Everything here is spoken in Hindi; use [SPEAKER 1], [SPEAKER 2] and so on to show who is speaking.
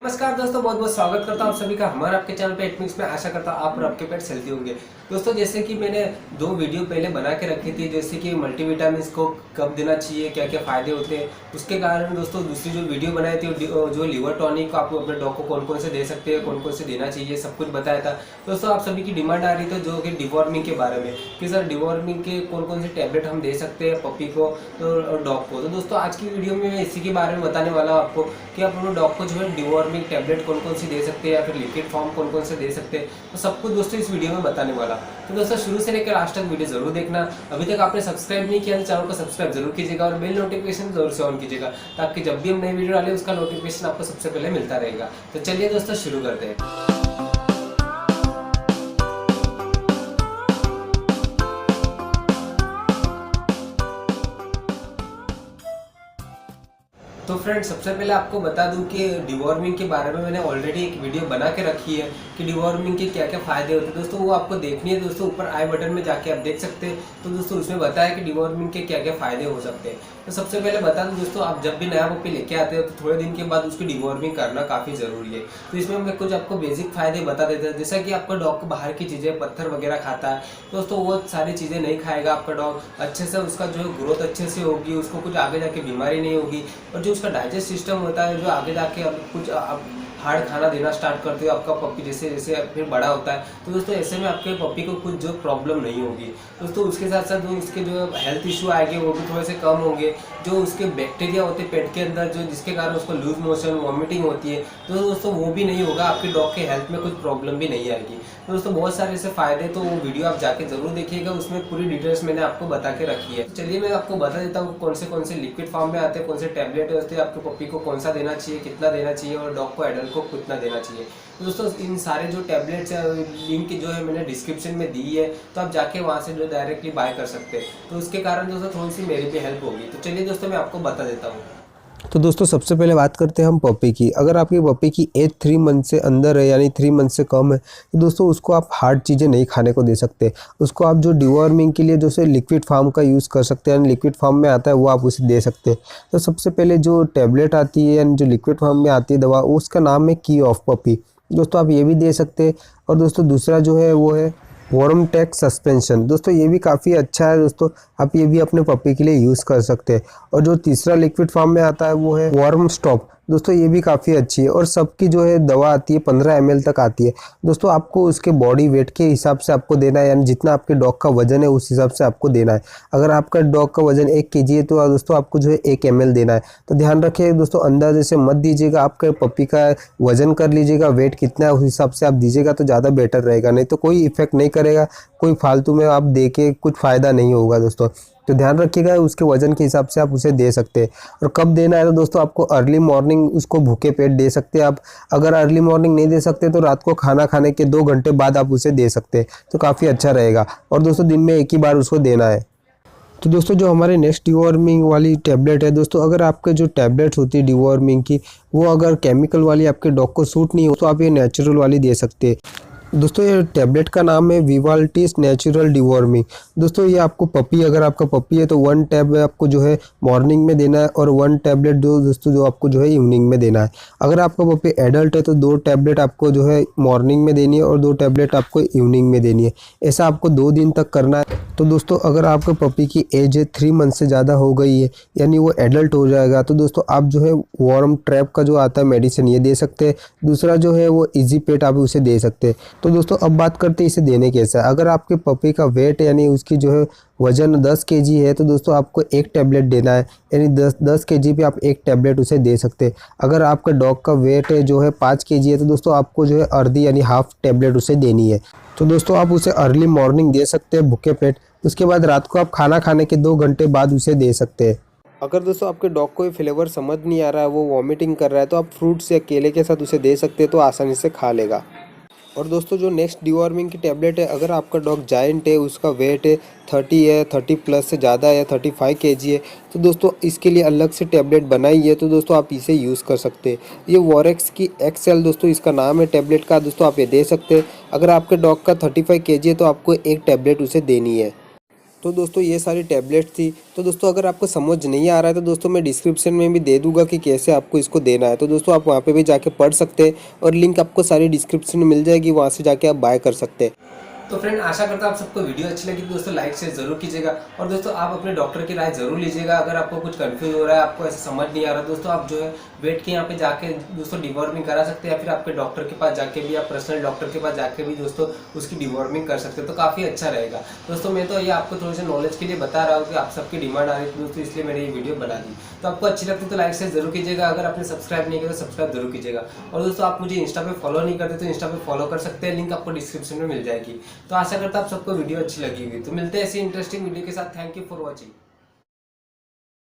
[SPEAKER 1] नमस्कार दोस्तों, बहुत बहुत स्वागत करता हूँ आप सभी का हमारे आपके चैनल पे एटमिक्स में। आशा करता हूँ आप और आपके पेट हेल्थी होंगे। दोस्तों, जैसे कि मैंने 2 वीडियो पहले बना के रखी थी, जैसे कि मल्टीविटामिन को कब देना चाहिए, क्या क्या फ़ायदे होते हैं, उसके कारण दोस्तों दूसरी जो वीडियो बनाई थी जो लिवर टॉनिक को आप अपने डॉग को कौन कौन से दे सकते हैं, कौन कौन से देना चाहिए, सब कुछ बताया था। दोस्तों, आप सभी की डिमांड आ रही थी जो कि डिवॉर्मिंग के बारे में कि सर डिवॉर्मिंग के कौन कौन से टैबलेट हम दे सकते हैं पपी को और डॉग को। तो दोस्तों, आज की वीडियो में मैं इसी के बारे में बताने वाला हूँ आपको कि आप अपने डॉग को जो है डिवॉर्मिंग टैबलेट कौन कौन सी दे सकते हैं या फिर लिक्विड फॉर्म कौन कौन से दे सकते हैं। तो सब कुछ दोस्तों इस वीडियो में बताने वाला। तो दोस्तों, शुरू से लेकर लास्ट तक वीडियो जरूर देखना। अभी तक आपने सब्सक्राइब नहीं किया तो चैनल को सब्सक्राइब जरूर कीजिएगा और बेल नोटिफिकेशन जरूर से ऑन कीजिएगा, ताकि जब भी हम नई वीडियो डालें उसका नोटिफिकेशन आपको सबसे पहले मिलता रहेगा। तो चलिए दोस्तों, शुरू करते हैं। तो फ्रेंड्स, सबसे पहले आपको बता दूं कि डिवॉर्मिंग के बारे में मैंने ऑलरेडी एक वीडियो बना के रखी है कि डिवॉर्मिंग के क्या क्या फ़ायदे होते हैं। दोस्तों, वो आपको देखनी है। दोस्तों, ऊपर आई बटन में जाके आप देख सकते हैं। तो दोस्तों, उसमें बताया कि डिवॉर्मिंग के क्या क्या फ़ायदे हो सकते हैं। तो सबसे पहले बता दूं दोस्तों, आप जब भी नया पपी लेके आते हो तो थोड़े दिन के बाद उसकी डिवॉर्मिंग करना काफ़ी ज़रूरी है। तो इसमें मैं कुछ आपको बेसिक फ़ायदे बता देते हैं। जैसा कि आपका डॉग बाहर की चीज़ें, पत्थर वगैरह खाता है, दोस्तों वो सारी चीज़ें नहीं खाएगा आपका डॉग। अच्छे से उसका जो ग्रोथ अच्छे से होगी, उसको कुछ आगे जाके बीमारी नहीं होगी। और जो उसका डाइजेस्ट सिस्टम होता है, जो आगे जाके अब कुछ आप हार्ड खाना देना स्टार्ट करते हो आपका पपी जैसे जैसे फिर बड़ा होता है, तो दोस्तों ऐसे में आपके पपी को कुछ जो प्रॉब्लम नहीं होगी। दोस्तों, उसके साथ साथ जो उसके जो हेल्थ इशू आएंगे वो भी थोड़े से कम होंगे। जो उसके बैक्टीरिया होते हैं पेट के अंदर, जो जिसके कारण उसको लूज मोशन, वॉमिटिंग होती है, तो दोस्तों वो भी नहीं होगा। आपके डॉग के हेल्थ में कुछ प्रॉब्लम भी नहीं आएगी। तो दोस्तों, बहुत सारे ऐसे फायदे, तो वो वीडियो आप जाके जरूर देखिएगा, उसमें पूरी डिटेल्स मैंने आपको बता के रखी है। चलिए मैं आपको बता देता हूँ कौन से लिक्विड फॉर्म में आते हैं, कौन से टैबलेट होते हैं, आपके पपी को कौन सा देना चाहिए, कितना देना चाहिए, और डॉग को एडल्ट को कितना देना चाहिए। तो दोस्तों, इन सारे जो टैबलेट्स है लिंक जो है मैंने डिस्क्रिप्शन में दी है, तो आप जाके वहाँ से जो डायरेक्टली बाय कर सकते हैं। तो उसके कारण दोस्तों थोड़ी सी मेरी भी हेल्प होगी। तो चलिए दोस्तों, मैं आपको बता देता हूँ।
[SPEAKER 2] तो दोस्तों, सबसे पहले बात करते हैं हम पपी की। अगर आपकी पपी की एज 3 मंथ से अंदर है, यानी 3 मंथ से कम है, तो दोस्तों उसको आप हार्ड चीज़ें नहीं खाने को दे सकते। उसको आप जो डिवॉर्मिंग के लिए जो से लिक्विड फॉर्म का यूज़ कर सकते हैं, यानी लिक्विड फॉर्म में आता है, वो आप उसे दे सकते हैं। तो सबसे पहले जो टैबलेट आती है, यानी जो लिक्विड फॉर्म में आती है दवा, उसका नाम है की ऑफ पपी। दोस्तों, आप ये भी दे सकते हैं। और दोस्तों, दूसरा जो है वो है वार्म टेक सस्पेंशन। दोस्तों, ये भी काफ़ी अच्छा है। दोस्तों, आप ये भी अपने पपी के लिए यूज़ कर सकते हैं। और जो तीसरा लिक्विड फॉर्म में आता है वो है वार्म स्टॉप। दोस्तों, ये भी काफ़ी अच्छी है। और सबकी जो है दवा आती है 15 ml तक आती है। दोस्तों, आपको उसके बॉडी वेट के हिसाब से आपको देना है, यानी जितना आपके डॉग का वजन है उस हिसाब से आपको देना है। अगर आपका डॉग का वजन 1 kg है तो दोस्तों आपको जो है 1 ml देना है। तो ध्यान रखिए दोस्तों, अंदाजे से मत दीजिएगा। आपके पपी का वजन कर लीजिएगा, वेट कितना है उस हिसाब से आप दीजिएगा तो ज़्यादा बेटर रहेगा। नहीं तो कोई इफेक्ट नहीं करेगा, कोई फालतू में आप दे के कुछ फ़ायदा नहीं होगा दोस्तों। तो ध्यान रखिएगा, उसके वजन के हिसाब से आप उसे दे सकते हैं। और कब देना है तो दोस्तों, आपको अर्ली मॉर्निंग उसको भूखे पेट दे सकते हैं आप। अगर अर्ली मॉर्निंग नहीं दे सकते तो रात को खाना खाने के 2 घंटे बाद आप उसे दे सकते हैं, तो काफ़ी अच्छा रहेगा। और दोस्तों, दिन में 1 ही बार उसको देना है। तो दोस्तों, जो हमारे नेक्स्ट डिवॉर्मिंग वाली टैबलेट है दोस्तों, अगर आपके जो टैबलेट्स होती है डिवॉर्मिंग की, वो अगर केमिकल वाली आपके डॉग को सूट नहीं हो तो आप ये नेचुरल वाली दे सकते हैं। दोस्तों, ये टैबलेट का नाम है विवाल्टिस नेचुरल डिवॉर्मिंग। दोस्तों, ये आपको पपी, अगर आपका पपी है तो 1 टैब आपको जो है मॉर्निंग में देना है, और 1 टैबलेट दोस्तों जो आपको जो है इवनिंग में देना है। अगर आपका पपी एडल्ट है तो 2 टैबलेट आपको जो है मॉर्निंग में देनी है और 2 टैबलेट आपको इवनिंग में देनी है। ऐसा आपको 2 दिन तक करना है। तो दोस्तों, अगर आपके पपी की एज है 3 मंथ से ज़्यादा हो गई है, यानी वो एडल्ट हो जाएगा, तो दोस्तों आप जो है वार्म ट्रैप का जो आता है मेडिसिन, ये दे सकते हैं। दूसरा जो है वो इजी पेट आप उसे दे सकते हैं। तो दोस्तों, अब बात करते हैं इसे देने कैसा है। अगर आपके पपी का वेट, यानी उसकी जो है वजन 10 kg है, तो दोस्तों आपको 1 टैबलेट देना है, यानी 10 kg पे आप 1 टैबलेट उसे दे सकते हैं। अगर आपका डॉग का वेट है जो है 5 kg है, तो दोस्तों आपको जो है अर्धी यानी हाफ टैबलेट उसे देनी है। तो दोस्तों, आप उसे अर्ली मॉर्निंग दे सकते हैं भूखे पेट। उसके बाद रात को आप खाना खाने के 2 घंटे बाद उसे दे सकते हैं। अगर दोस्तों आपके डॉग को ये फ्लेवर समझ नहीं आ रहा है, वो वॉमिटिंग कर रहा है, तो आप फ्रूट्स या केले के साथ उसे दे सकते हैं, तो आसानी से खा लेगा। और दोस्तों, जो नेक्स्ट डिवॉर्मिंग की टैबलेट है, अगर आपका डॉग जायंट है, उसका वेट है 30 है, 30 प्लस से ज़्यादा है, 35 kg है, तो दोस्तों इसके लिए अलग से टैबलेट बनाई है। तो दोस्तों आप इसे यूज़ कर सकते हैं। ये वॉरेक्स की एक्सेल दोस्तों इसका नाम है टैबलेट का। दोस्तों, आप ये दे सकते हैं। अगर आपके डॉग का 35 kg है तो आपको 1 टैबलेट उसे देनी है। तो दोस्तों ये सारी टैबलेट थी। तो दोस्तों अगर आपको समझ नहीं आ रहा है तो दोस्तों मैं डिस्क्रिप्शन में भी दे दूंगा कि कैसे आपको इसको देना है। तो दोस्तों आप वहाँ पे भी जाके पढ़ सकते हैं और लिंक आपको सारी डिस्क्रिप्शन में मिल जाएगी, वहाँ से जाके आप बाय कर सकते हैं।
[SPEAKER 1] तो फ्रेंड आशा करता हूँ आप सबको वीडियो अच्छी लगी तो दोस्तों लाइक शेयर जरूर कीजिएगा। और दोस्तों आप अपने डॉक्टर की राय जरूर लीजिएगा। अगर आपको कुछ कंफ्यूज हो रहा है, आपको ऐसा समझ नहीं आ रहा, दोस्तों आप जो है वेट के यहाँ पे जाके दोस्तों डिवॉर्मिंग करा सकते हैं, या फिर आपके डॉक्टर के पास जाके भी, आप पर्सनल डॉक्टर के पास जाके भी दोस्तों उसकी डिवॉर्मिंग कर सकते हैं, तो काफ़ी अच्छा रहेगा। दोस्तों मैं तो ये आपको थोड़े से नॉलेज के लिए बता रहा हूँ कि आप सबकी डिमांड आ रही थी दोस्तों, इसलिए मैंने ये वीडियो बना दी। तो आपको अच्छी लगती तो लाइक शेयर जरूर कीजिएगा। अगर आपने सब्सक्राइब नहीं किया तो सब्सक्राइब जरूर कीजिएगा। और दोस्तों आप मुझे इंस्टा पे फॉलो नहीं करते तो इंस्टा पे फॉलो कर सकते हैं, लिंक आपको डिस्क्रिप्शन में मिल जाएगी। तो आशा करता हूँ आप सबको वीडियो अच्छी लगी होगी। तो मिलते हैं ऐसी इंटरेस्टिंग वीडियो के साथ। Thank you for watching.